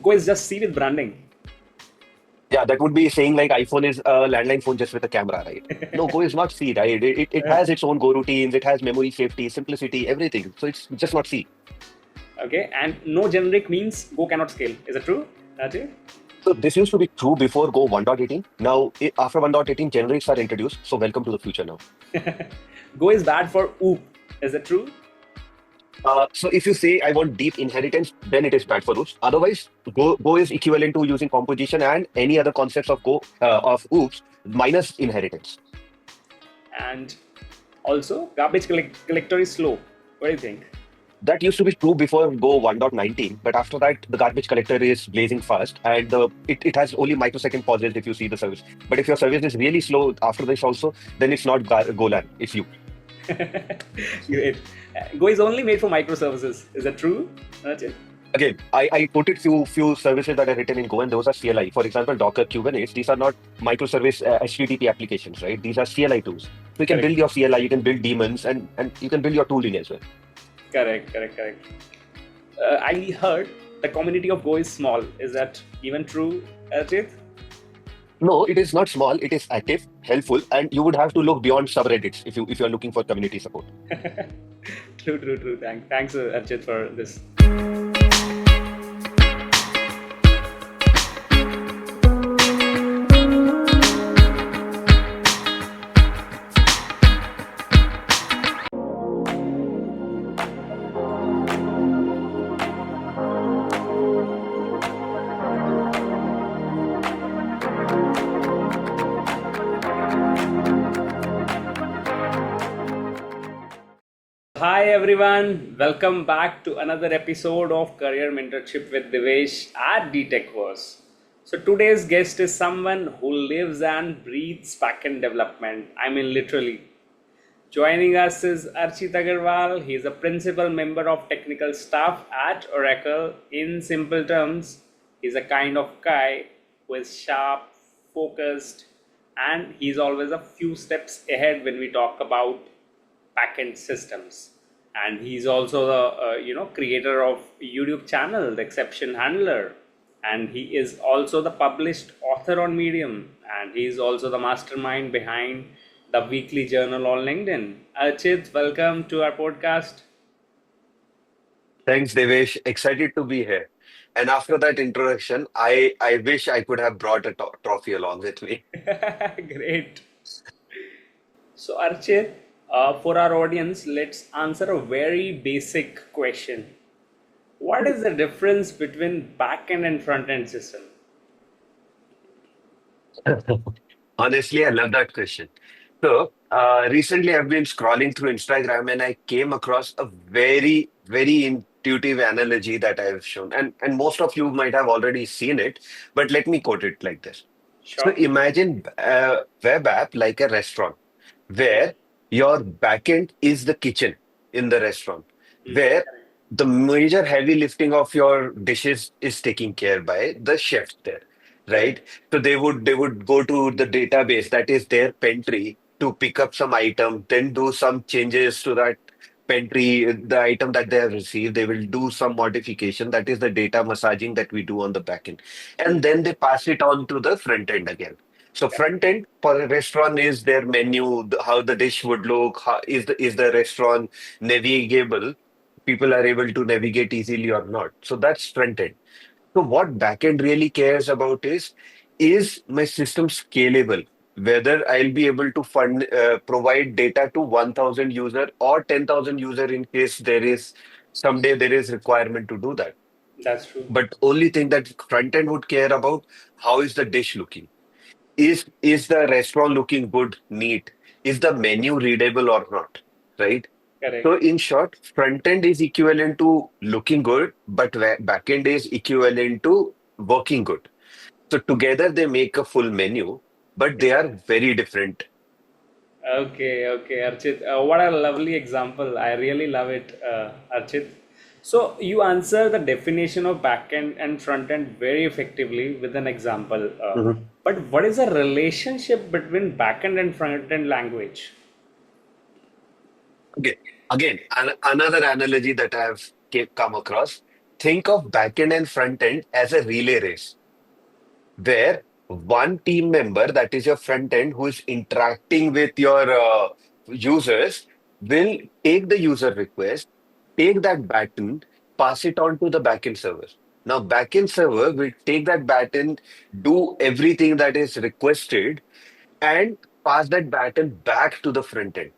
Go is just C with branding. Yeah, that would be saying like iPhone is a landline phone just with a camera, right? No, Go is not C, right? It Uh, has its own Go routines, it has memory safety, simplicity, everything. So it's just not C. okay, and no generic means Go cannot scale. Is it true? Ajay? So this used to be true before Go 1.18. Now, after 1.18, generics are introduced. So welcome to the future now. Go is bad for OOP. Is it true? So if you say I want deep inheritance, then it is bad for oops. Otherwise, Go is equivalent to using composition and any other concepts of Go of oops minus inheritance. And also, collector is slow. What do you think? That used to be true before Go 1.19, but after that, the garbage collector is blazing fast and it has only microsecond pauses if you see the service. But if your service is really slow after this also, then it's not GoLang, it's you. Great. Go is only made for microservices. Is that true? Ajay? Again, I quoted few services that are written in Go, and those are CLI. For example, Docker, Kubernetes. These are not microservice HTTP applications, right? These are CLI tools. So you can Correct. build your CLI, you can build daemons, and you can build your tooling as well. Correct. I heard the community of Go is small. Is that even true, Archit? No, it is not small. It is active, helpful, and you would have to look beyond subreddits if you are looking for community support. True. Thanks, Archit, for this. Hi everyone, welcome back to another episode of Career Mentorship with Devesh at DiTechVerse. So today's guest is someone who lives and breathes backend development. I mean literally. Joining us is Archit Agarwal. He is a principal member of technical staff at Oracle. In simple terms, he's a kind of guy who is sharp, focused, and he's always a few steps ahead when we talk about backend systems. And he's also the creator of YouTube channel, the Exception Handler, and he is also the published author on Medium, and he is also the mastermind behind the weekly journal on LinkedIn. Archit, welcome to our podcast. Thanks, Devesh. Excited to be here. And after that introduction, I wish I could have brought a trophy along with me. Great. So, Archit, for our audience, let's answer a very basic question. What is the difference between backend and front end system? Honestly, I love that question. So, recently I've been scrolling through Instagram and I came across a very intuitive analogy that I've shown. And most of you might have already seen it, but let me quote it like this. So Sure. imagine a web app like a restaurant where your backend is the kitchen in the restaurant, where the major heavy lifting of your dishes is taken care by the chef there, right? Correct. So they would go to the database that is their pantry to pick up some item, then do some changes to that pantry, the item that they have received. They will do some modification. That is the data massaging that we do on the back end. And then they pass it on to the front end again. So front end for a restaurant is their menu, how the dish would look, is the restaurant navigable? People are able to navigate easily or not. So that's front end. So what backend really cares about is my system scalable? Whether I'll be able to provide data to 1,000 user or 10,000 user in case there is someday there is requirement to do that. That's true. But only thing that front end would care about, how is the dish looking? Is the restaurant looking good, neat? Is the menu readable or not? Right? So Correct. in short, front end is equivalent to looking good, but back end is equivalent to working good. So together they make a full menu, but they are very different. Okay, Archit. What a lovely example. I really love it, Archit. So you answer the definition of backend and front end very effectively with an example. Mhm. But what is the relationship between backend and front end language? Okay. Again, another analogy that I've come across. think of backend and front end as a relay race where one team member, that is your front end, who is interacting with your users, will take the user request, take that backend, pass it on to the backend server. Now, backend server will take that backend, do everything that is requested, and pass that backend back to the front end.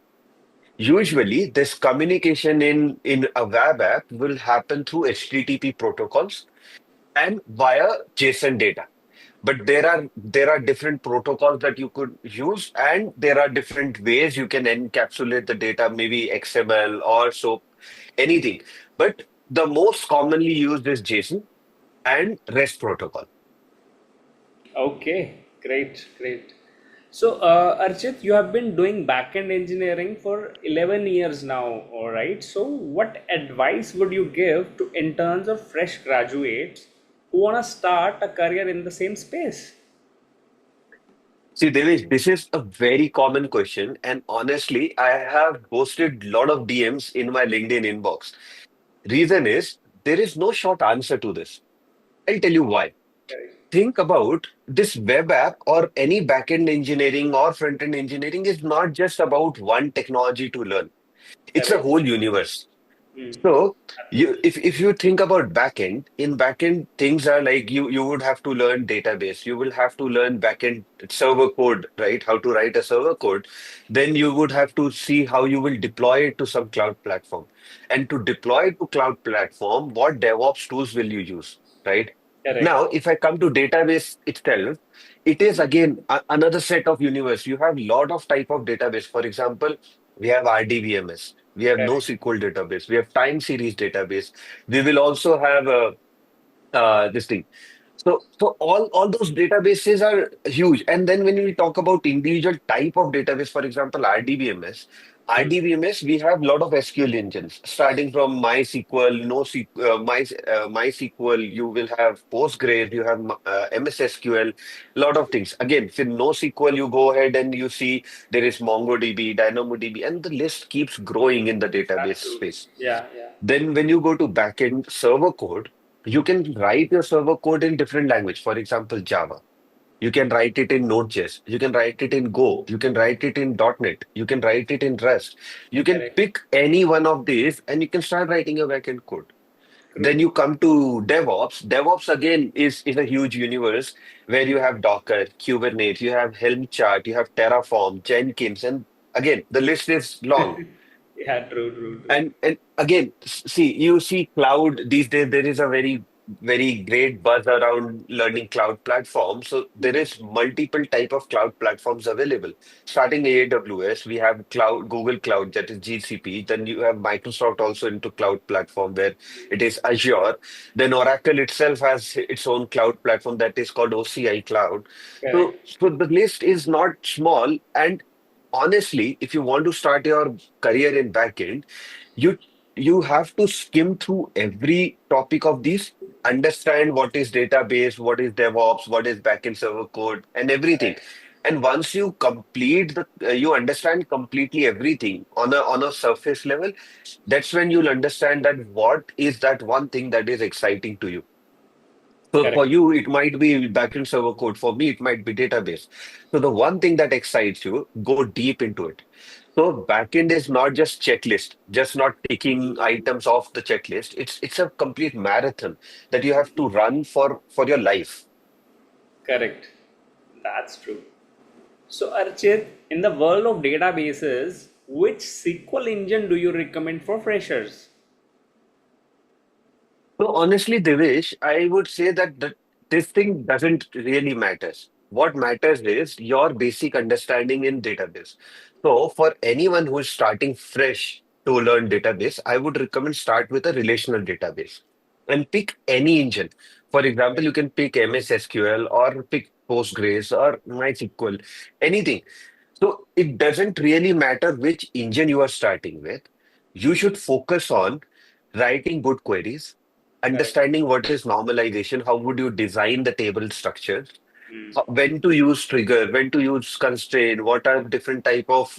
Usually, this communication in a web app will happen through HTTP protocols and via JSON data. But there are different protocols that you could use, and there are different ways you can encapsulate the data, maybe XML or so, anything. But the most commonly used is JSON and REST protocol. Okay, great, great. So, Archit, you have been doing backend engineering for 11 years now, all right? So, what advice would you give to interns or fresh graduates who want to start a career in the same space? See, Devesh, this is a very common question, and honestly, I have posted a lot of DMs in my LinkedIn inbox. Reason is there is no short answer to this. I'll tell you why. Correct, Think about this web app or any backend engineering or front end engineering is not just about one technology to learn. It's a correct. whole universe. Hmm, So absolutely. if you think about backend, in backend things are like you would have to learn database, you will have to learn backend server code, right? How to write a server code. Then you would have to see how you will deploy it to some cloud platform. And to deploy it to cloud platform, what DevOps tools will you use, right? Correct, Now, if I come to database itself, it is again another set of universe. You have lot of type of database. For example, we have RDBMS. We have correct, NoSQL database. We have time series database. We will also have this thing. So all those databases are huge. And then when we talk about individual type of database, for example, hmm, RDBMS, we have a lot of SQL engines, starting from MySQL, MySQL, you will have Postgres, you have MS SQL, lot of things. Again, for NoSQL, you go ahead and you see there is MongoDB, DynamoDB, and the list keeps growing in the database absolutely. space. Yeah, yeah. Then when you go to backend server code, you can write your server code in different language. For example, Java. You can write it in Node.js. You can write it in Go. You can write it in .NET. You can write it in Rust. You can Correct. pick any one of these and you can start writing your backend code. True. Then you come to DevOps. DevOps again is a huge universe where you have Docker, Kubernetes, you have Helm chart, you have Terraform, Jenkins, and again the list is long. Yeah, true, true, true. And again, see, you see cloud these days, there is a very great buzz around learning cloud platforms. So there is multiple type of cloud platforms available. Starting AWS, we have cloud, Google Cloud, that is GCP. Then you have Microsoft also into cloud platform where it is Azure. Then Oracle itself has its own cloud platform that is called OCI Cloud. Correct. So the list is not small. And honestly, if you want to start your career in backend, you you have to skim through every topic of these, understand what is database, what is DevOps, what is backend server code, and everything. Correct. And once you complete you understand completely everything on a surface level, that's when you'll understand that what is that one thing that is exciting to you. So for Correct. you, it might be backend server code. For me, it might be database. So the one thing that excites you, go deep into it. So backend is not just checklist, just not taking items off the checklist. It's a complete marathon that you have to run for your life. Correct. That's true. So, Archit, in the world of databases, which SQL engine do you recommend for freshers? So honestly, Devesh, I would say that this thing doesn't really matters. What matters is your basic understanding in database. So for anyone who is starting fresh to learn database, I would recommend start with a relational database and pick any engine. For example, you can pick MS SQL or pick Postgres or MySQL, anything. So it doesn't really matter which engine you are starting with. You should focus on writing good queries, Correct. understanding what is normalization, how would you design the table structure, Hmm. when to use trigger, when to use constraint, what are different type of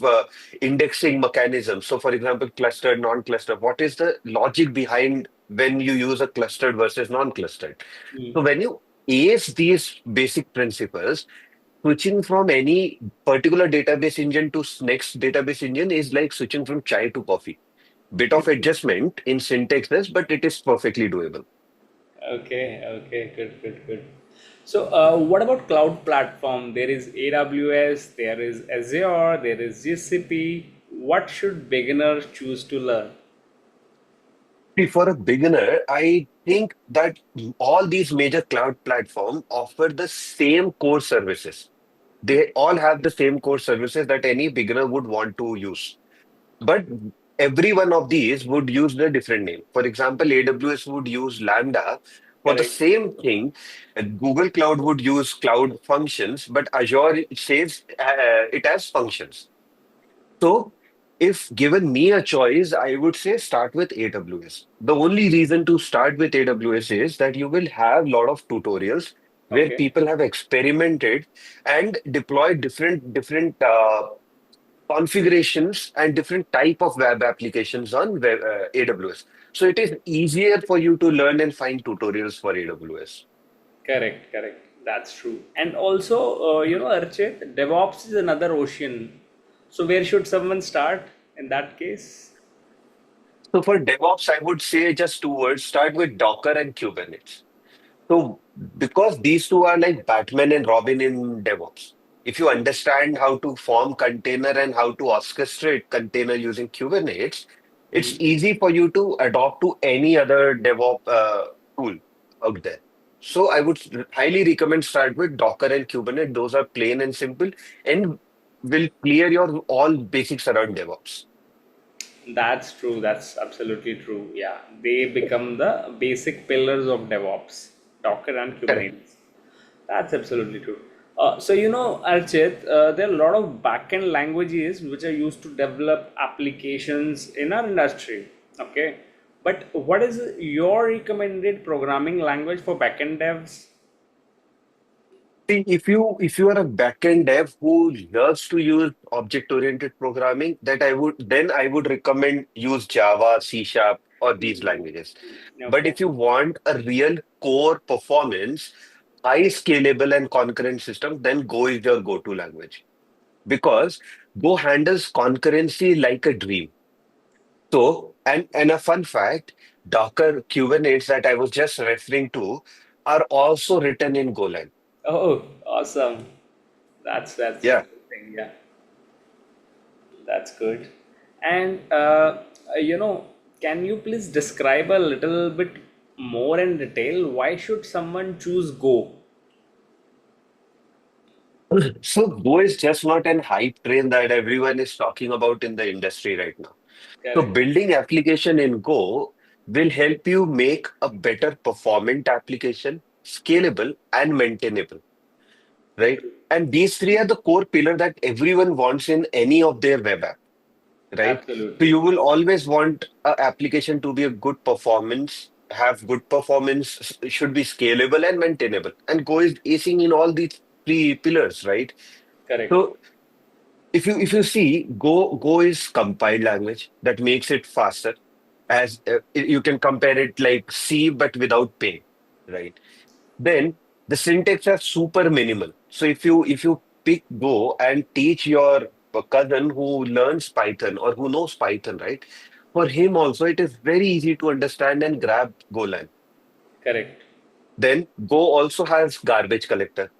indexing mechanisms. So, for example, cluster, non-cluster, what is the logic behind when you use a clustered versus non-clustered. Hmm. So when you ace these basic principles, switching from any particular database engine to next database engine is like switching from chai to coffee. Bit of adjustment in syntax, yes, but it is perfectly doable. Okay, okay, good, good, good. So, what about cloud platform? There is AWS, there is Azure, there is GCP. What should beginners choose to learn? See, for a beginner, I think that all these major cloud platforms offer the same core services. They all have the same core services that any beginner would want to use. But every one of these would use the different name. For example, AWS would use Lambda for the Correct, same thing, and Google Cloud would use cloud functions, but Azure says it has functions. So, if given me a choice, I would say start with AWS. The only reason to start with AWS is that you will have a lot of tutorials where okay, people have experimented and deployed different configurations and different type of web applications on AWS. So it is easier for you to learn and find tutorials for AWS. correct, correct. That's true. And also, Archit, DevOps is another ocean. So, where should someone start in that case? So for DevOps, I would say just two words, start with Docker and Kubernetes. So, because these two are like Batman and Robin in DevOps, if you understand how to form container and how to orchestrate container using Kubernetes, it's Mhm. easy for you to adopt to any other DevOps tool out there. So, I would highly recommend start with Docker and Kubernetes. Those are plain and simple and will clear your all basics around DevOps. That's true. That's absolutely true. Yeah, they become the basic pillars of DevOps, Docker and Correct. Kubernetes. That's absolutely true. Archit, there are a lot of backend languages which are used to develop applications in our industry. Okay, but what is your recommended programming language for backend devs? See, if you are a backend dev who loves to use object-oriented programming, that I would recommend use Java, C Sharp, or these languages. But Okay, if you want a real core performance, high scalable and concurrent system, then Go is your go-to language. Because Go handles concurrency like a dream. So, and a fun fact, Docker Kubernetes that I was just referring to are also written in Golang. oh, awesome. That's Yeah. interesting. Yeah, that's good. And can you please describe a little bit more in detail? Why should someone choose Go? So Go is just not an hype train that everyone is talking about in the industry right now. So Correct. building application in Go will help you make a better performant application, scalable and maintainable, right? And these three are the core pillar that everyone wants in any of their web app, right? So Absolutely. you will always want a application to be a good performance, have good performance, should be scalable and maintainable. And Go is acing in all these three pillars, right? Correct. So if you see, Go is compiled language that makes it faster. As you can compare it like C but without pain, right? Then the syntax are super minimal. So if you pick Go and teach your cousin who learns Python or who knows Python, right? For him also it is very easy to understand and grab Golang. Correct. Then Go also has garbage collector,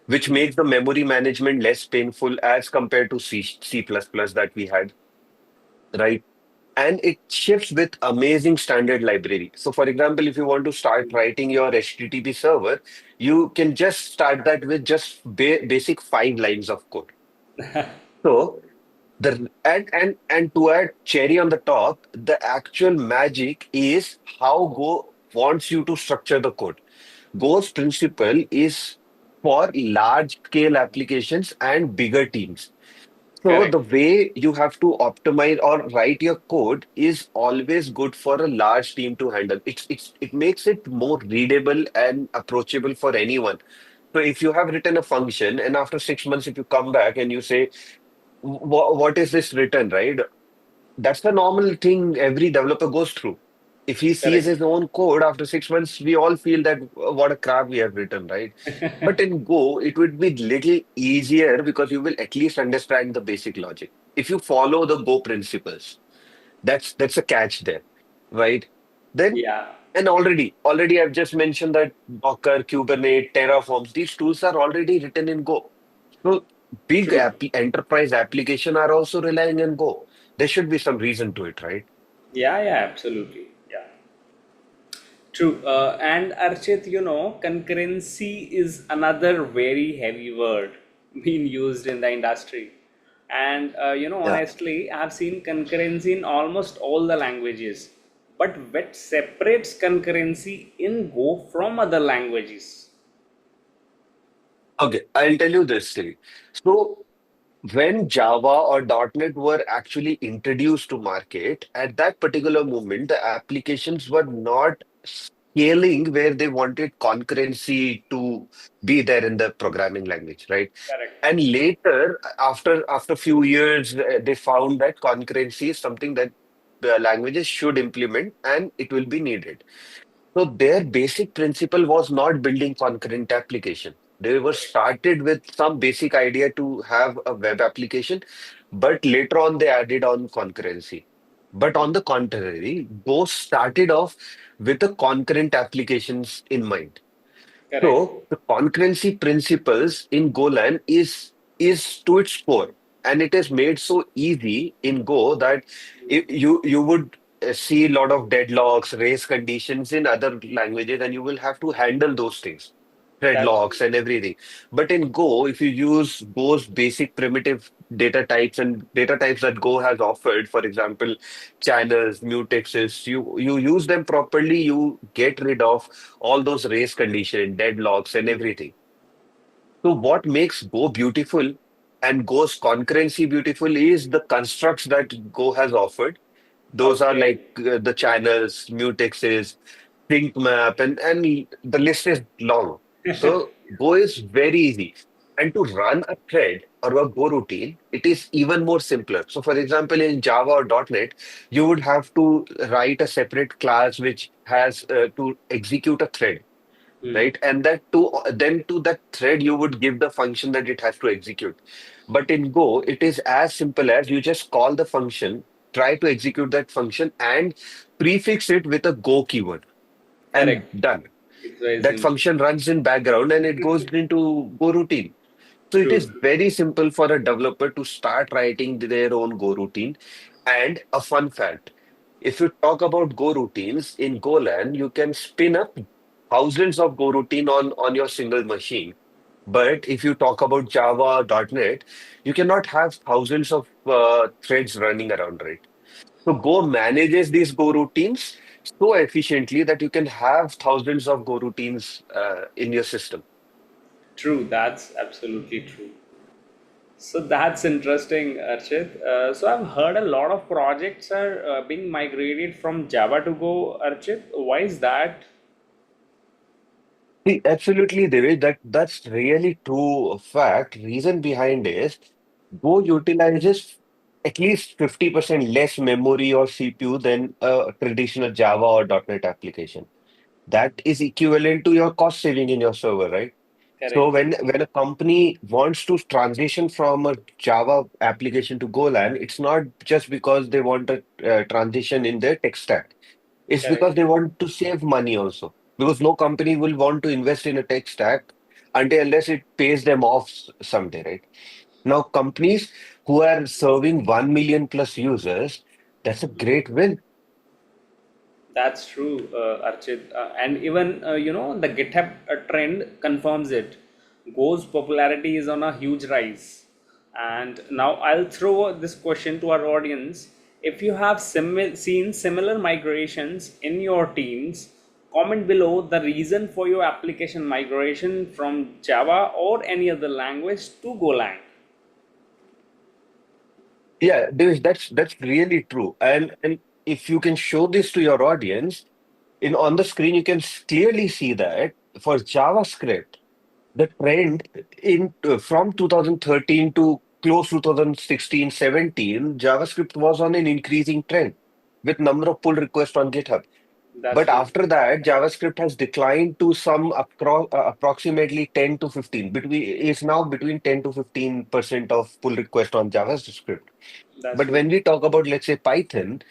which makes the memory management less painful as compared to C++ that we had, right? And it ships with amazing standard library. So, for example, if you want to start writing your HTTP server, you can just start that with just basic 5 lines of code. So, and to add cherry on the top, the actual magic is how Go wants you to structure the code. Go's principle is for large scale applications and bigger teams. So Correct. the way you have to optimize or write your code is always good for a large team to handle. It makes it more readable and approachable for anyone. So if you have written a function and after 6 months, if you come back and you say, what is this written, right? That's the normal thing every developer goes through. If he sees Correct. his own code after 6 months, we all feel that what a crap we have written, right? But in Go, it would be little easier because you will at least understand the basic logic. If you follow the Go principles, that's a catch there, right? Then Yeah. and already I've just mentioned that Docker, Kubernetes, Terraforms, these tools are already written in Go. So big True. enterprise application are also relying on Go. There should be some reason to it, right? Yeah, yeah, absolutely. Yeah. True. And Archit, concurrency is another very heavy word being used in the industry. And, Yeah. honestly, I've seen concurrency in almost all the languages. But what separates concurrency in Go from other languages? Okay, I'll tell you this thing. So when Java or .NET were actually introduced to market, at that particular moment, the applications were not scaling where they wanted concurrency to be there in the programming language, right? Correct. And later, after few years, they found that concurrency is something that the languages should implement and it will be needed. So their basic principle was not building concurrent application. They were started with some basic idea to have a web application, but later on they added on concurrency. But on the contrary, both started off with the concurrent applications in mind. Correct. So the concurrency principles in Golang is to its core, and it is made so easy in Go that you would see a lot of deadlocks, race conditions in other languages, and you will have to handle those things, That's deadlocks and everything. But in Go, if you use Go's basic primitive data types and data types that Go has offered, for example, channels, mutexes, you use them properly, you get rid of all those race condition, deadlocks, and everything. So, what makes Go beautiful and Go's concurrency beautiful is the constructs that Go has offered. Those are okay. like the channels, mutexes, sync map, and the list is long. So, Go is very easy. And to run a thread or a Go routine, it is even more simpler. So, for example, in Java or .NET, you would have to write a separate class which has to execute a thread, Hmm. right? And that to that thread you would give the function that it has to execute. But in Go, it is as simple as you just call the function, try to execute that function, and prefix it with a Go keyword, and Correct. done. It's very That simple. function runs in background and it goes into Go routine. So it True. is very simple for a developer to start writing their own Go routine. And a fun fact, if you talk about Go routines in Golang, you can spin up thousands of Go routine on your single machine. But if you talk about Java .NET, you cannot have thousands of threads running around, right? So Go manages these Go routines so efficiently that you can have thousands of Go routines in your system. True. That's absolutely true. So that's interesting, Archit. So I've heard a lot of projects are being migrated from Java to Go, Archit. Why is that? See, absolutely, Devesh, that's really true fact. Reason behind is Go utilizes at least 50% less memory or CPU than a traditional Java or .NET application. That is equivalent to your cost saving in your server, right? So Correct. when a company wants to transition from a Java application to Golang, it's not just because they want a transition in their tech stack. It's because Correct. they want to save money also. Because no company will want to invest in a tech stack until unless it pays them off someday, right? Now, companies who are serving 1 million plus users, that's a great win. That's true, Archit. And even, the GitHub trend confirms it. Go's popularity is on a huge rise. And now I'll throw this question to our audience. If you have seen similar migrations in your teams, comment below the reason for your application migration from Java or any other language to Golang. Yeah, that's really true. And if you can show this to your audience, in on the screen you can clearly see that for JavaScript, the trend in from 2013 to close 2016-17, JavaScript was on an increasing trend with number of pull requests on GitHub. That's But true. after that, JavaScript has declined to approximately 10 to 15. Is now between 10 to 15% of pull request on JavaScript. That's But true. when we talk about, let's say, Python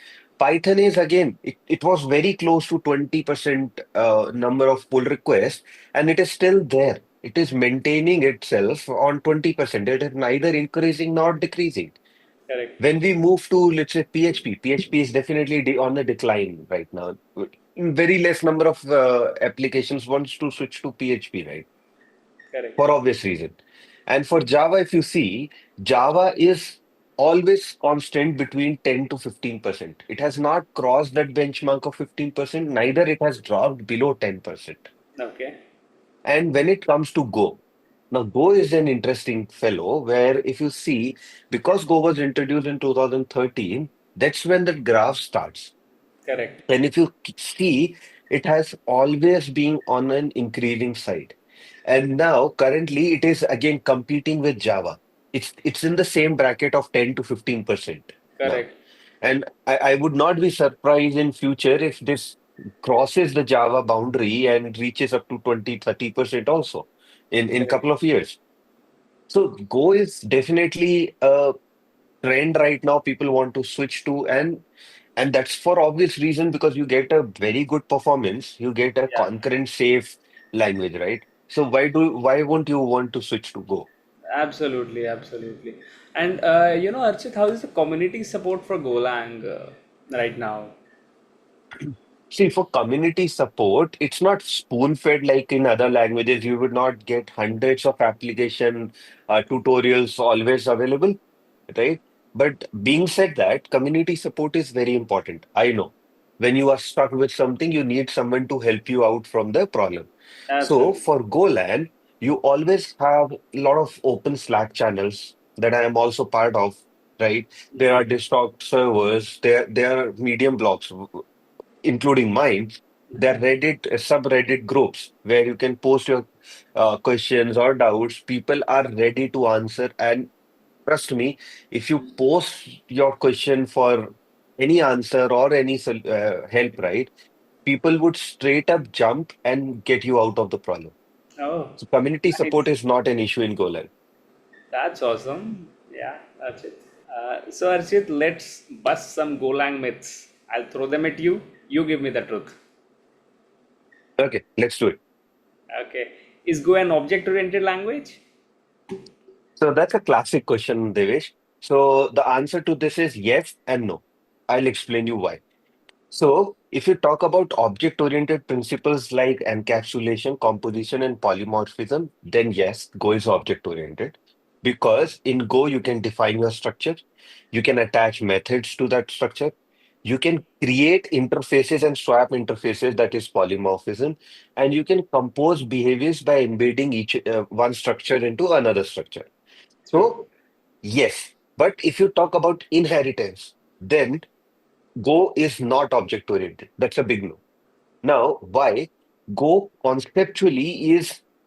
is again, it was very close to 20% number of pull requests, and it is still there. It is maintaining itself on 20%. It is neither increasing nor decreasing. Correct. When we move to, let's say, PHP is definitely on the decline right now. Very less number of applications wants to switch to PHP, right? Correct. For obvious reason. And for Java, if you see, Java is always constant between 10 to 15%. It has not crossed that benchmark of 15%, neither it has dropped below 10%. Okay. And when it comes to Go, now Go is an interesting fellow where if you see, because Go was introduced in 2013, that's when the graph starts. Correct. And if you see, it has always been on an increasing side. And now currently it is again competing with Java. It's in the same bracket of 10 to 15% now. Correct. And I would not be surprised in future if this crosses the Java boundary and reaches up to 20-30% also in Correct. couple of years. So Go is definitely a trend right now people want to switch to, and that's for obvious reason because you get a very good performance, you get a Yeah. concurrent safe language, right? So why won't you want to switch to Go? Absolutely. Absolutely. And Archit, how is the community support for GoLang right now? See, for community support, it's not spoon-fed like in other languages. You would not get hundreds of application tutorials always available, right? But being said that, community support is very important. I know. When you are stuck with something, you need someone to help you out from the problem. So Absolutely. for Golang, you always have a lot of open Slack channels that I am also part of, right? There are desktop servers, there are Medium blogs, including mine. There are Reddit subreddit groups where you can post your questions or doubts. People are ready to answer, and trust me, if you post your question for any answer or any help, right? People would straight up jump and get you out of the problem. Oh, So community support nice. is not an issue in Golang. That's awesome. Yeah, that's it. So Archit, let's bust some Golang myths. I'll throw them at you. You give me the truth. Okay, let's do it. Okay. Is Go an object-oriented language? So that's a classic question, Devesh. So the answer to this is yes and no. I'll explain you why. So, if you talk about object-oriented principles like encapsulation, composition, and polymorphism, then yes, Go is object-oriented. Because in Go, you can define your structure, you can attach methods to that structure, you can create interfaces and swap interfaces, that is polymorphism, and you can compose behaviors by embedding each one structure into another structure. True. So, yes, but if you talk about inheritance, then Go is not object oriented. That's a big no. Now, why? Go conceptually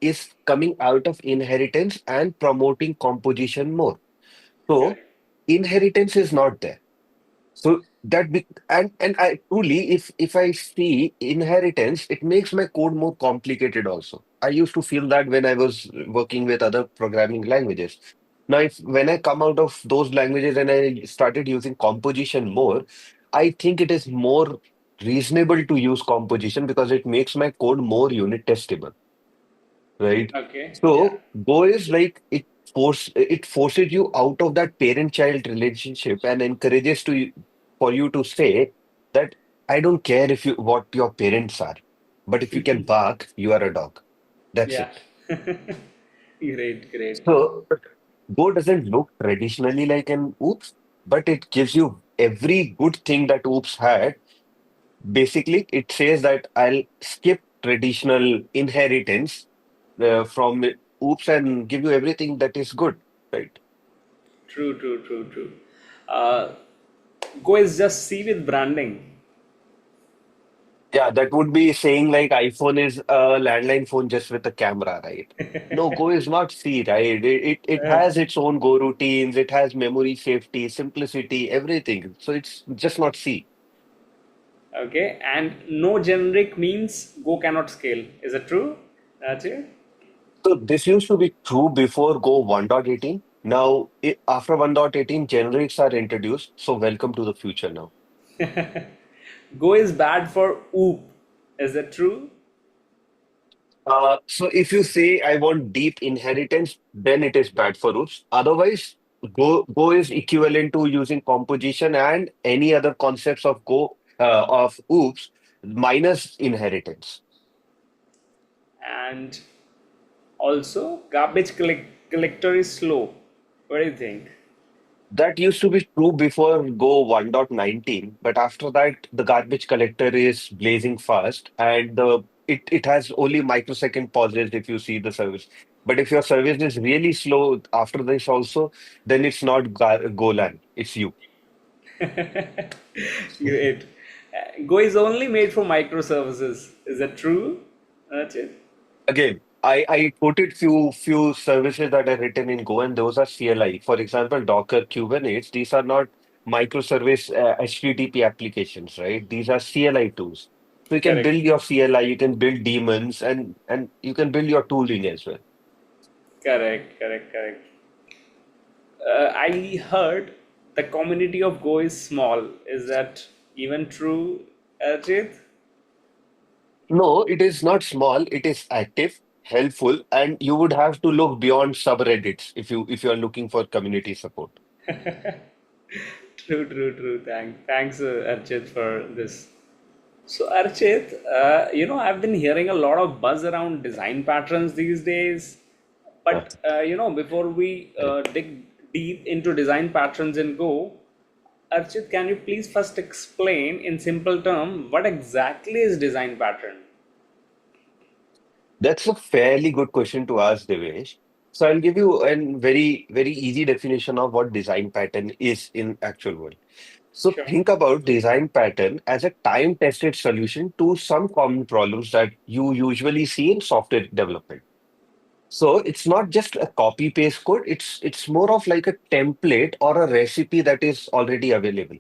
is coming out of inheritance and promoting composition more. So Correct. inheritance is not there. So and I truly, if I see inheritance, it makes my code more complicated also. I used to feel that when I was working with other programming languages. Now, if when I come out of those languages and I started using composition more, I think it is more reasonable to use composition because it makes my code more unit testable, right? Okay. Yeah. So Go is like it forces you out of that parent-child relationship and encourages for you to say that I don't care if you what your parents are, but if you can bark, you are a dog. That's Yeah. it. Great. Great. So Go doesn't look traditionally like an oops, but it gives you every good thing that oops had. Basically, it says that I'll skip traditional inheritance from oops and give you everything that is good, right? True. True. True. True. Uh, Go is just C with branding. Yeah, that would be saying like iPhone is a landline phone just with a camera, right? No, Go is not C, right? It Uh, has its own Go routines, it has memory safety, simplicity, everything. So it's just not C. Okay, and no generic means Go cannot scale. Is it true? That's it. So this used to be true before Go 1.18. Now, after 1.18, generics are introduced. So welcome to the future now. Go is bad for OOP. Is that true? So if you say I want deep inheritance, then it is bad for oops. Otherwise, Go is equivalent to using composition and any other concepts of Go of oops minus inheritance. And also, collector is slow. What do you think? That used to be true before Go 1.19, but after that, the garbage collector is blazing fast and it has only microsecond pauses if you see the service. But if your service is really slow after this also, then it's not GoLang, it's you. Great. Go is only made for microservices. Is that true? That's it. Again, I quoted few services that are written in Go, and those are CLI. For example, Docker, Kubernetes. These are not microservice HTTP applications, right? These are CLI tools. So you can Correct. build your CLI, you can build daemons, and you can build your tooling as well. Correct. Correct. Correct. I heard the community of Go is small. Is that even true, Archit? No, it is not small. It is active, helpful, and you would have to look beyond subreddits if you are looking for community support. True, true, true. Thanks, Archit, for this. So, Archit, I've been hearing a lot of buzz around design patterns these days. Uh, But, before we Correct. dig deep into design patterns in Go, Archit, can you please first explain in simple term what exactly is design pattern? That's a fairly good question to ask, Devesh. So I'll give you a very, very easy definition of what design pattern is in actual world. So Sure. think about design pattern as a time-tested solution to some common problems that you usually see in software development. So it's not just a copy-paste code, it's more of like a template or a recipe that is already available.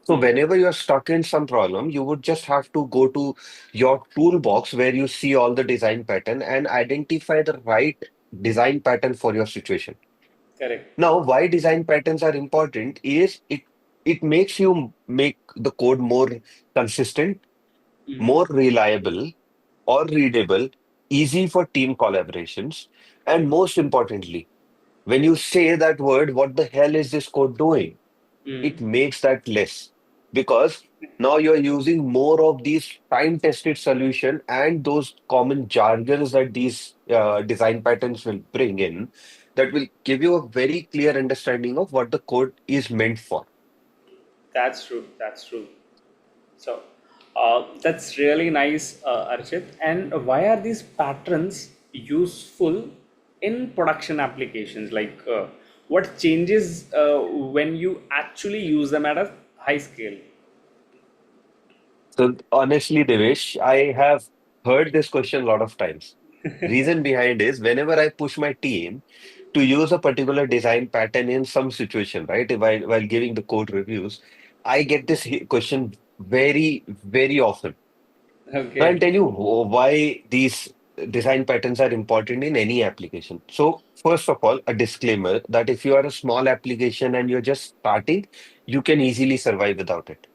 So Hmm. whenever you're stuck in some problem, you would just have to go to your toolbox where you see all the design pattern and identify the right design pattern for your situation. Correct. Now, why design patterns are important is it makes you make the code more consistent, Hmm. more reliable or readable, easy for team collaborations, and most importantly, when you say that word, what the hell is this code doing? Hmm. It makes that less because now you're using more of these time-tested solution and those common jargons that these design patterns will bring in that will give you a very clear understanding of what the code is meant for. That's true. That's true. So that's really nice, Archit. And why are these patterns useful in production applications? Like, what changes when you actually use them at a high scale? So honestly, Devesh, I have heard this question a lot of times. Reason behind is whenever I push my team to use a particular design pattern in some situation, right? While giving the code reviews, I get this question very, very often. So I'll Okay, tell you why these design patterns are important in any application. So first of all, a disclaimer that if you are a small application and you're just starting, you can easily survive without it.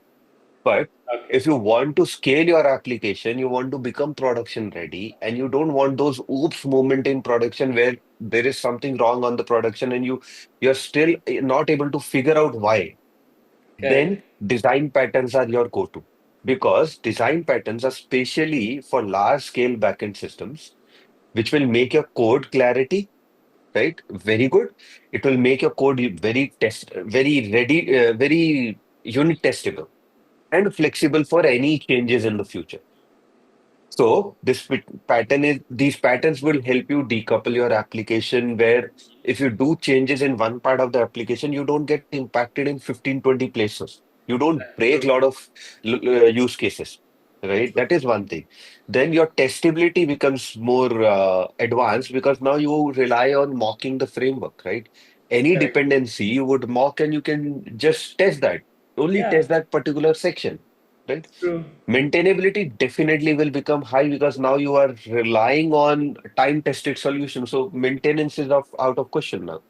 But okay, if you want to scale your application, you want to become production ready, and you don't want those oops moment in production where there is something wrong on the production and you're still not able to figure out why, correct, then design patterns are your go-to. Because design patterns are specially for large scale backend systems, which will make your code clarity, right? Very good. It will make your code very ready, very unit testable and flexible for any changes in the future. So these patterns will help you decouple your application where if you do changes in one part of the application, you don't get impacted in 15, 20 places. You don't break a true, lot of use cases, right? true, That is one thing. Then your testability becomes more advanced because now you rely on mocking the framework, right? Any correct. dependency you would mock and you can just test that, only Yeah, test that particular section. right? True. Maintainability definitely will become high because now you are relying on time-tested solutions. So maintenance is out of question now,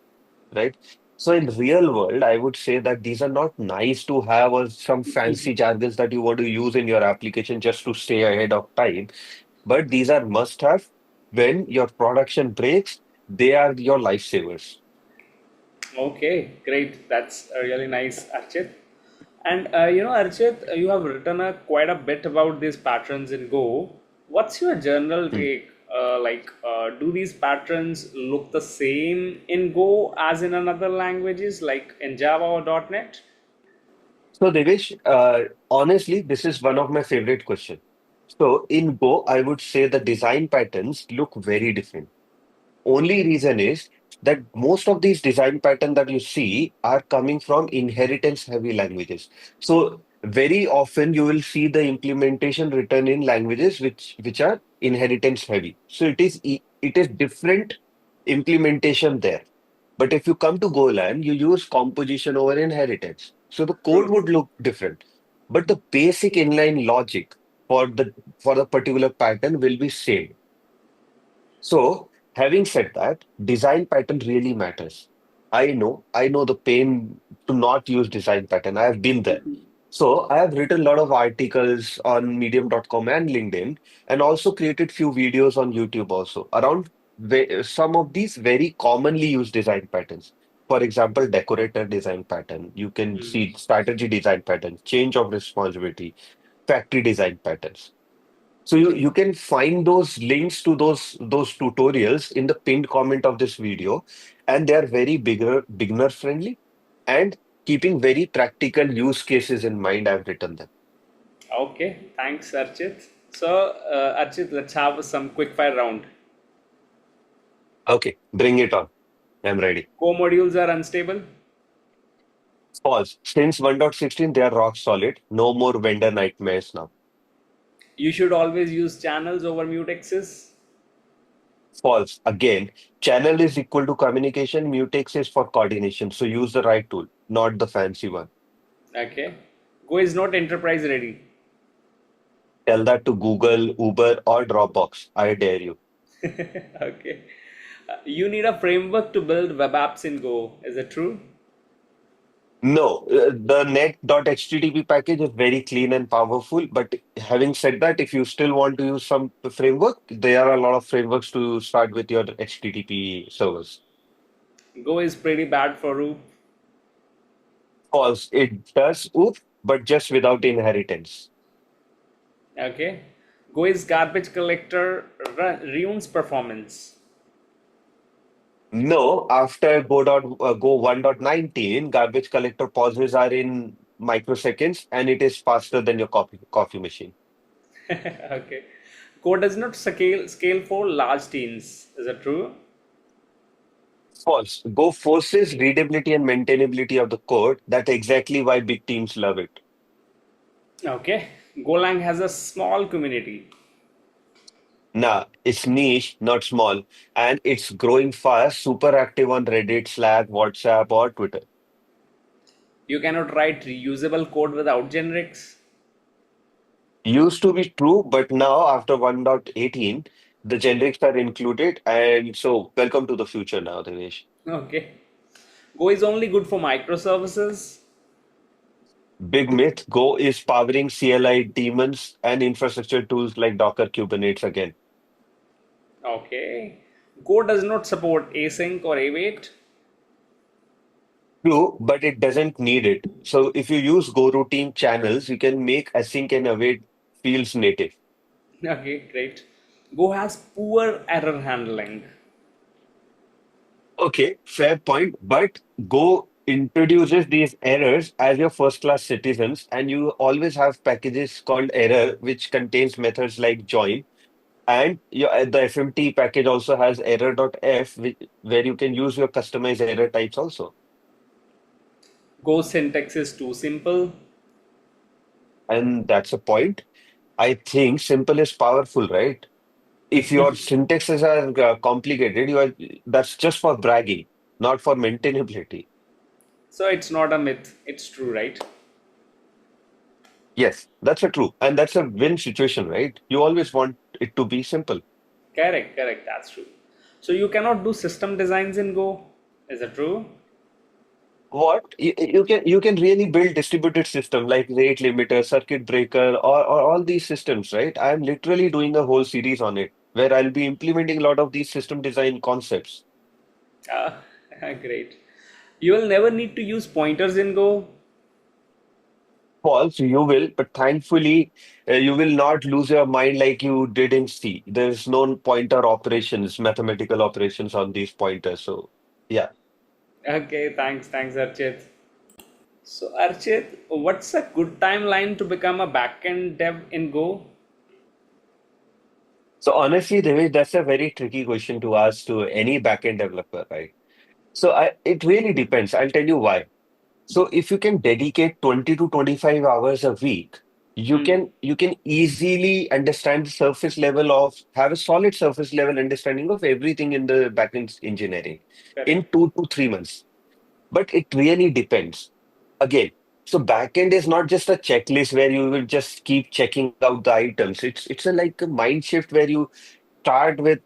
right? So in real world, I would say that these are not nice to have or some fancy jargons that you want to use in your application just to stay ahead of time. But these are must-have. When your production breaks, they are your lifesavers. Okay, great. That's really nice, Archit. And Archit, you have written quite a bit about these patterns in Go. What's your general Hmm. take? Do these patterns look the same in Go as in another languages like in Java or .NET? So, Devesh, honestly, this is one of my favorite questions. So, in Go, I would say the design patterns look very different. Only reason is that most of these design patterns that you see are coming from inheritance heavy languages. So very often you will see the implementation written in languages which are inheritance heavy. So it is different implementation there. But if you come to Golang, you use composition over inheritance. So the code True. would look different. But the basic inline logic for the particular pattern will be same. So, having said that, design pattern really matters. I know the pain to not use design pattern. I have been there. So, I have written a lot of articles on medium.com and LinkedIn, and also created few videos on YouTube also around some of these very commonly used design patterns. For example, decorator design pattern. You can see strategy design pattern, change of responsibility, factory design patterns. So you can find those links to those tutorials in the pinned comment of this video, and they are very beginner friendly and keeping very practical use cases in mind. I've written them. Okay, thanks, Archit. So, Archit, let's have some quick fire round. Okay, bring it on. I'm ready. Core modules are unstable. False. Since 1.16, they are rock solid. No more vendor nightmares now. You should always use channels over mutexes. False. Again, channel is equal to communication. Mutex is for coordination. So use the right tool, not the fancy one. Okay. Go is not enterprise ready. Tell that to Google, Uber, or Dropbox. I dare you. Okay. You need a framework to build web apps in Go. Is it true? No, the net.http package is very clean and powerful. But having said that, if you still want to use some framework, there are a lot of frameworks to start with your HTTP servers. Go is pretty bad for Roop. False. It does OOP, but just without inheritance. Okay. Go is garbage collector ruins performance. No, after Go 1.19, garbage collector pauses are in microseconds and it is faster than your coffee machine. Okay. Go does not scale for large teams. Is that true? False. Go forces readability and maintainability of the code. That's exactly why big teams love it. Okay. Golang has a small community. Nah, it's niche, not small, and it's growing fast, super active on Reddit, Slack, WhatsApp, or Twitter. You cannot write reusable code without generics. Used to be true, but now after 1.18, the generics are included, and so welcome to the future now, Dinesh. Okay. Go is only good for microservices. Big myth, Go is powering CLI daemons and infrastructure tools like Docker, Kubernetes again. Okay. Go does not support async or await. True, but it doesn't need it. So if you use Go routine channels, you can make async and await fields native. Okay, great. Go has poor error handling. Okay, fair point. But Go introduces these errors as your first class citizens, and you always have packages called error, which contains methods like join. And the FMT package also has error.f, where you can use your customized error types also. Go syntax is too simple. And that's a point. I think simple is powerful, right? If your syntaxes are complicated, that's just for bragging, not for maintainability. So it's not a myth, it's true, right? Yes, that's a true. And that's a win situation, right? You always want it to be simple. Correct, correct. That's true. So you cannot do system designs in Go. Is it true? What you can really build distributed system like rate limiter, circuit breaker, or all these systems, right? I'm literally doing a whole series on it where I'll be implementing a lot of these system design concepts. Ah, great. You will never need to use pointers in Go. False, you will, but thankfully, you will not lose your mind like you did in C. There's no pointer operations, mathematical operations on these pointers. So, yeah. Okay, thanks, Archit. So Archit, what's a good timeline to become a backend dev in Go? So, honestly, Devesh, that's a very tricky question to ask to any backend developer, right? So, it really depends. I'll tell you why. So if you can dedicate 20 to 25 hours a week, Hmm. you can easily understand the surface level of have a solid surface level understanding of everything in the backend engineering in Correct. 2 to 3 months. But it really depends. Again, so backend is not just a checklist where you will just keep checking out the items. It's a like a mind shift where you start with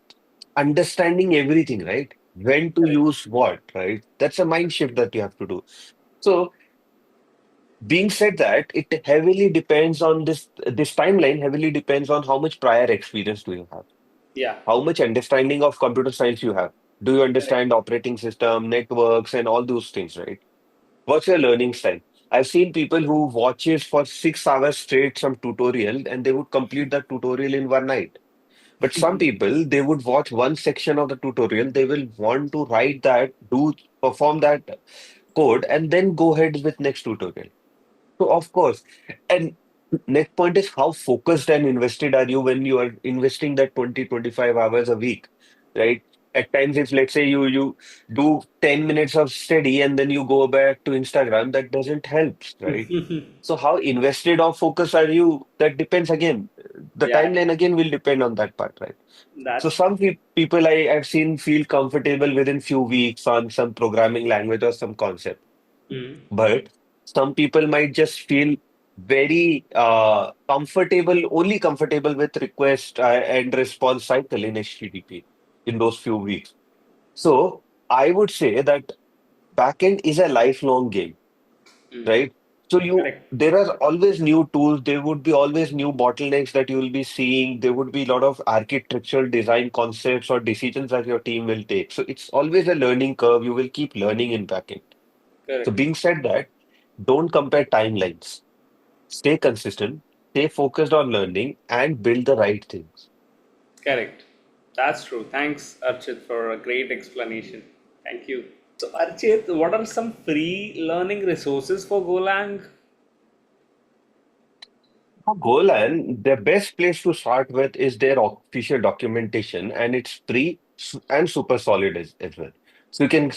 understanding everything, right? When to Correct. use what, right? That's a mind shift that you have to do. So being said that, it heavily depends on this timeline heavily depends on how much prior experience do you have, Yeah. how much understanding of computer science you have. Do you Correct. understand operating system, networks, and all those things, right? What's your learning style? I've seen people who watches for 6 hours straight some tutorial and they would complete that tutorial in one night. But some people, they would watch one section of the tutorial, they will want to write that, do perform that code, and then go ahead with next tutorial. So of course, and next point is how focused and invested are you when you are investing that 20 to 25 hours a week, right? At times, if let's say you do 10 minutes of study and then you go back to Instagram, that doesn't help, right? So how invested or focused are you? That depends again. The Yeah. timeline again will depend on that part, right? So That's some people I've seen feel comfortable within few weeks on some programming language or some concept. mm, But some people might just feel very comfortable, only comfortable with request and response cycle in HTTP in those few weeks. So I would say that backend is a lifelong game, mm. right? So Correct. there are always new tools. There would be always new bottlenecks that you will be seeing. There would be a lot of architectural design concepts or decisions that your team will take. So it's always a learning curve. You will keep learning in backend. So Correct. being said that, don't compare timelines. Stay consistent, stay focused on learning, and build the right things. Correct. That's true. Thanks, Archit, for a great explanation. Thank you. So, Archit, what are some free learning resources for GoLang? For GoLang, the best place to start with is their official documentation, and it's free and super solid as well. So you can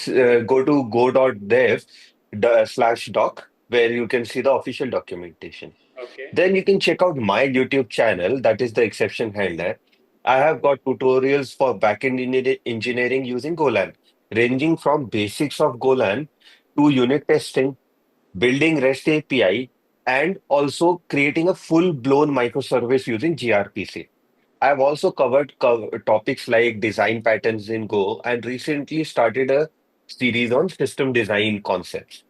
go to go.dev/doc where you can see the official documentation. Okay. Then you can check out my YouTube channel, that is the exception handler. I have got tutorials for backend engineering using Golang, ranging from basics of Golang to unit testing, building REST API, and also creating a full-blown microservice using gRPC. I've also covered topics like design patterns in Go and recently started a series on system design concepts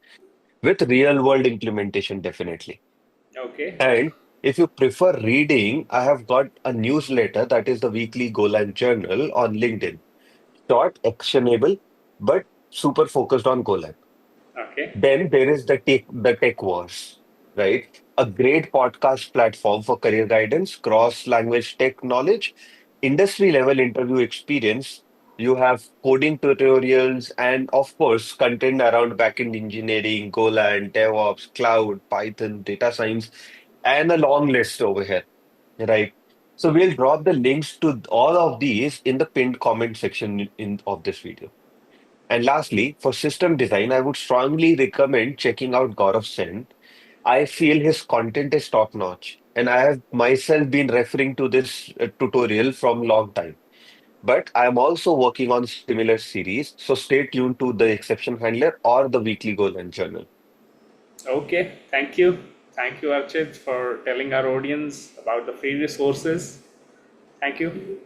with real-world implementation, definitely. Okay. And if you prefer reading, I have got a newsletter that is the weekly Golang journal on LinkedIn. Short, actionable, but super focused on Golang. Okay. Then there is the Tech Wars, right? A great podcast platform for career guidance, cross-language tech knowledge, industry level interview experience. You have coding tutorials and of course content around backend engineering, Golang, DevOps, cloud, Python, data science, and a long list over here, right? So we'll drop the links to all of these in the pinned comment section of this video. And lastly, for system design, I would strongly recommend checking out Gaurav Sen. I feel his content is top notch, and I have myself been referring to this tutorial from long time. But I am also working on similar series, so stay tuned to the Exception Handler or the Weekly Goal and Journal. Okay. Thank you. Thank you, Archit, for telling our audience about the free resources. Thank you.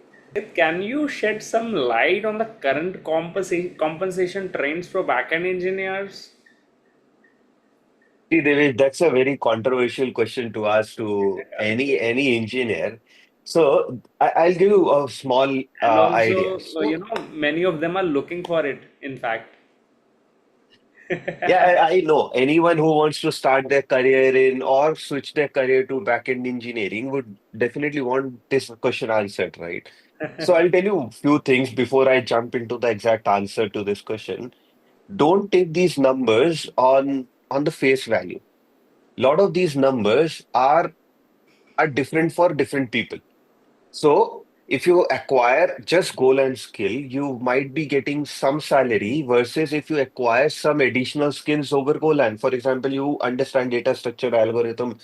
Can you shed some light on the current compensation trends for backend engineers? See, Devesh, that's a very controversial question to ask to any engineer. So I'll give you a small And idea. also, So many of them are looking for it, in fact. yeah, I know anyone who wants to start their career in or switch their career to backend engineering would definitely want this question answered, right? So I'll tell you a few things before I jump into the exact answer to this question. Don't take these numbers on the face value. A lot of these numbers are different for different people. So if you acquire just goal and skill, you might be getting some salary versus if you acquire some additional skills over Golang. For example, you understand data structure algorithm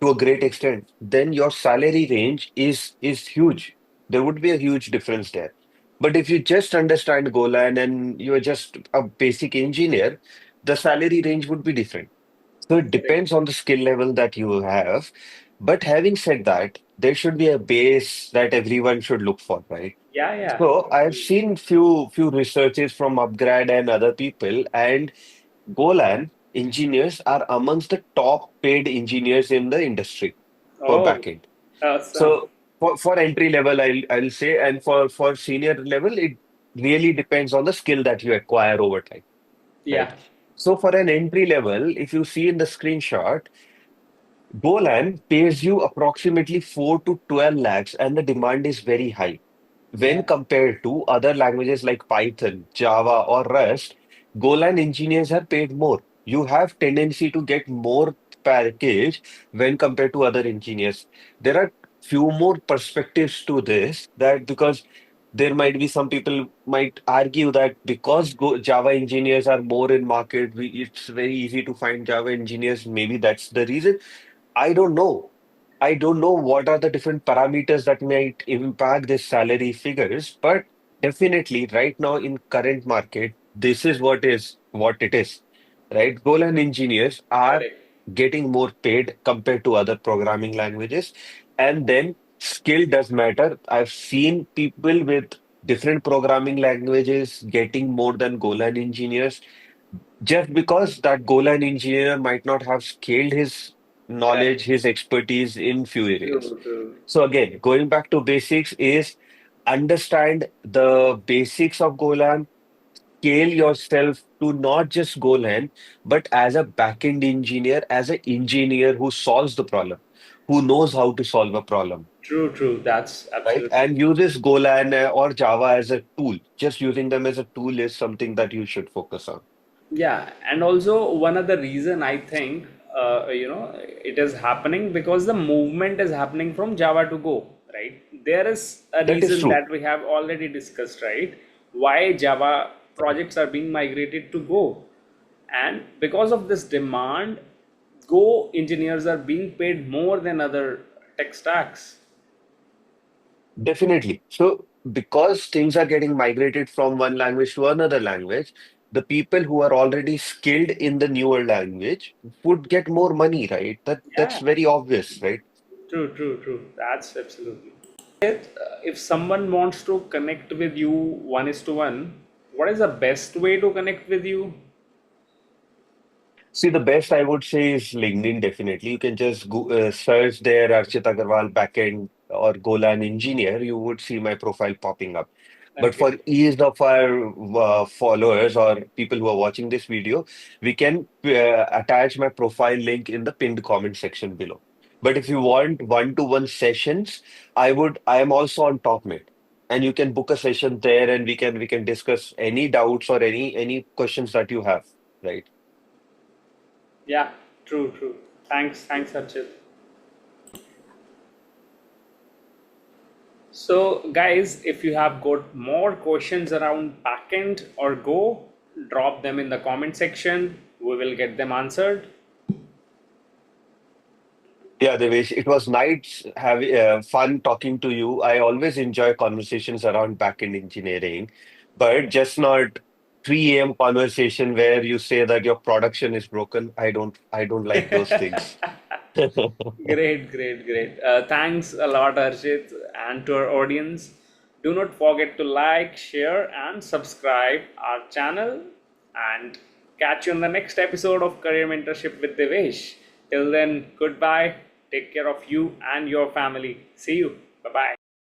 to a great extent, then your salary range is huge. There would be a huge difference there. But if you just understand Golang and you are just a basic engineer, the salary range would be different. So it Correct. depends on the skill level that you have. But having said that, there should be a base that everyone should look for, right? Yeah, yeah, So I've absolutely. seen few researches from Upgrad and other people, and Golan engineers are amongst the top paid engineers in the industry for Oh, backend. awesome. So for entry level, I'll say, and for senior level, it really depends on the skill that you acquire over time, right? Yeah, So for an entry level, if you see in the screenshot, Golang pays you approximately 4 to 12 lakhs, and the demand is very high. When yeah, compared to other languages like Python, Java, or Rust, Golang engineers are paid more. You have tendency to get more package when compared to other engineers. There are few more perspectives to this that because there might be some people might argue that because Java engineers are more in market, it's very easy to find Java engineers. Maybe that's the reason. I don't know. I don't know what are the different parameters that might impact this salary figures, but definitely right now in current market, this is what it is, right? Golang engineers are correct. getting more paid compared to other programming languages, and then skill does matter. I've seen people with different programming languages getting more than Golang engineers just because that Golan engineer might not have scaled his Right. knowledge, his expertise in few areas. True, true. So again, going back to basics is understand the basics of Golan, scale yourself to not just Golan, but as a backend engineer, as an engineer who solves the problem, who knows how to solve a problem, True, true. That's right? absolutely. And uses Golan or Java as a tool. Just using them as a tool is something that you should focus on. Yeah, and also one other reason I think it is happening because the movement is happening from Java to Go, right? There is a That is reason true. that we have already discussed, right? Why Java projects are being migrated to Go. And because of this demand, Go engineers are being paid more than other tech stacks. Definitely. So, because things are getting migrated from one language to another language, the people who are already skilled in the newer language would get more money, right? That's Yeah, very obvious, right? true, true, true. That's absolutely. If someone wants to connect with you one is to one, what is the best way to connect with you? See, the best I would say is LinkedIn, definitely. You can just search there Archit Agarwal backend or Golan engineer. You would see my profile popping up. But Okay. for ease of our followers or people who are watching this video, we can attach my profile link in the pinned comment section below. But if you want one-to-one sessions, I am also on TopMate. And you can book a session there and we can discuss any doubts or any questions that you have, right? Yeah, true, true. Thanks, Archit. So, guys, if you have got more questions around backend or Go, drop them in the comment section. We will get them answered. Yeah, Devesh, it was nice having fun talking to you. I always enjoy conversations around backend engineering, but just not 3 a.m. conversation where you say that your production is broken. I don't like those things. Great, great, great. Thanks a lot, Archit, and to our audience. Do not forget to like, share, and subscribe our channel. And catch you on the next episode of Career Mentorship with Devesh. Till then, goodbye. Take care of you and your family. See you. Bye bye.